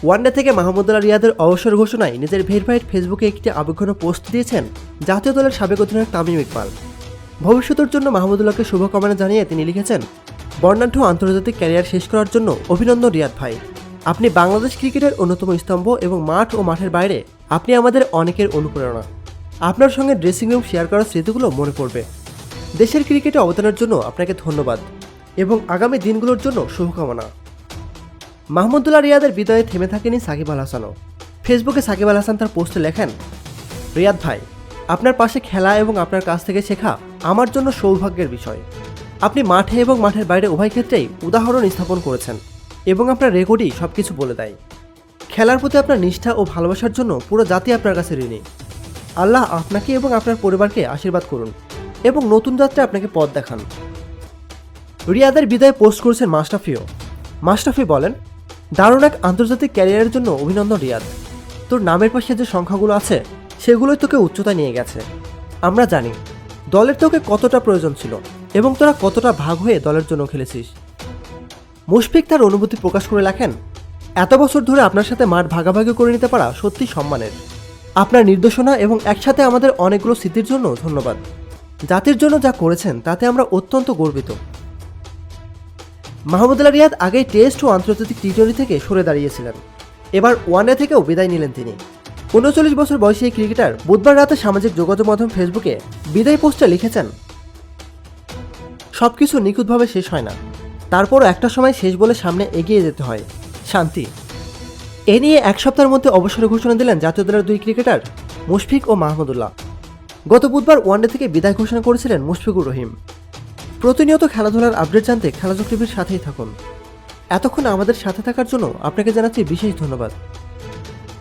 One day থেকে মাহমুদুল্লাহ রিয়াদের অবসর ঘোষণায় নিজের ভেরিফাইড ফেসবুকে একটি আবেগঘন পোস্ট দিয়েছেন জাতীয় দলের সাবেক অধিনায়ক তামিম ইকবাল। ভবিষ্যতের জন্য মাহমুদুল্লাহকে শুভকামনা জানিয়ে তিনি লিখেছেন, বর্ণাঢ্য আন্তর্জাতিক ক্যারিয়ার শেষ করার জন্য অভিনন্দন রিয়াদ ভাই। আপনি বাংলাদেশ ক্রিকেটের অন্যতম স্তম্ভ এবং মাঠ ও মাঠের বাইরে আপনি আমাদের অনেকের অনুপ্রেরণা। আপনার সঙ্গে ড্রেসিং রুম শেয়ার করার স্মৃতিগুলো মনে পড়বে। দেশের ক্রিকেটে অবদানের জন্য আপনাকে ধন্যবাদ এবং আগামী দিনগুলোর জন্য শুভকামনা। মাহমুদুল্লাহ রিয়াদের বিদায়ে থেমে থাকেনি সাকিব আল হাসানও। ফেসবুকে সাকিব আল হাসান তার পোস্টে লেখেন, রিয়াদ ভাই, আপনার পাশে খেলা এবং আপনার কাছ থেকে শেখা আমার জন্য সৌভাগ্যের বিষয়। আপনি মাঠে এবং মাঠের বাইরে উভয় ক্ষেত্রেই উদাহরণ স্থাপন করেছেন এবং আপনার রেকর্ডই সব কিছু বলে দেয়। খেলার প্রতি আপনার নিষ্ঠা ও ভালোবাসার জন্য পুরো জাতি আপনার কাছে ঋণী। আল্লাহ আপনাকে এবং আপনার পরিবারকে আশীর্বাদ করুন এবং নতুন যাত্রায় আপনাকে পথ দেখান। রিয়াদের বিদায়ে পোস্ট করেছেন মাশরাফিও। মাশরাফি বলেন, দারুণ এক আন্তর্জাতিক ক্যারিয়ারের জন্য অভিনন্দন রিয়াদ। তোর নামের পাশে যে সংখ্যাগুলো আছে সেগুলোই তোকে উচ্চতায় নিয়ে গেছে। আমরা জানি দলের তোকে কতটা প্রয়োজন ছিল এবং তোরা কতটা ভাগ হয়ে দলের জন্য খেলেছিস। মুশফিক তার অনুভূতি প্রকাশ করে লেখেন, এত বছর ধরে আপনার সাথে মাঠ ভাগাভাগি করে নিতে পারা সত্যি সম্মানের। আপনার নির্দেশনা এবং একসাথে আমাদের অনেকগুলো স্মৃতির জন্য ধন্যবাদ। জাতির জন্য যা করেছেন তাতে আমরা অত্যন্ত গর্বিত। মাহমুদুল্লাহ রিয়াদ আগেই টেস্ট ও আন্তর্জাতিক টি-20 থেকে সরে দাঁড়িয়েছিলেন। এবার ওয়ানডে থেকেও বিদায় নিলেন তিনি। 39 বছর বয়সী এই ক্রিকেটার বুধবার রাতে সামাজিক যোগাযোগ মাধ্যম ফেসবুকে বিদায় পোস্টে লিখেছেন, সবকিছু নিখুঁতভাবে শেষ হয় না, তারপরও একটা সময় শেষ বলে সামনে এগিয়ে যেতে হয়। শান্তি। এ নিয়ে এক সপ্তাহের মধ্যে অবসরের ঘোষণা দিলেন জাতীয় দলের দুই ক্রিকেটার মুশফিক ও মাহমুদুল্লাহ। গত বুধবার ওয়ানডে থেকে বিদায় ঘোষণা করেছিলেন মুশফিকুর রহিম। প্রতিনিয়ত খেলাধুলার আপডেট জানতে খেলাযোগ টিভির সাথেই থাকুন। এতক্ষণ আমাদের সাথে থাকার জন্য আপনাকে জানাচ্ছি বিশেষ ধন্যবাদ।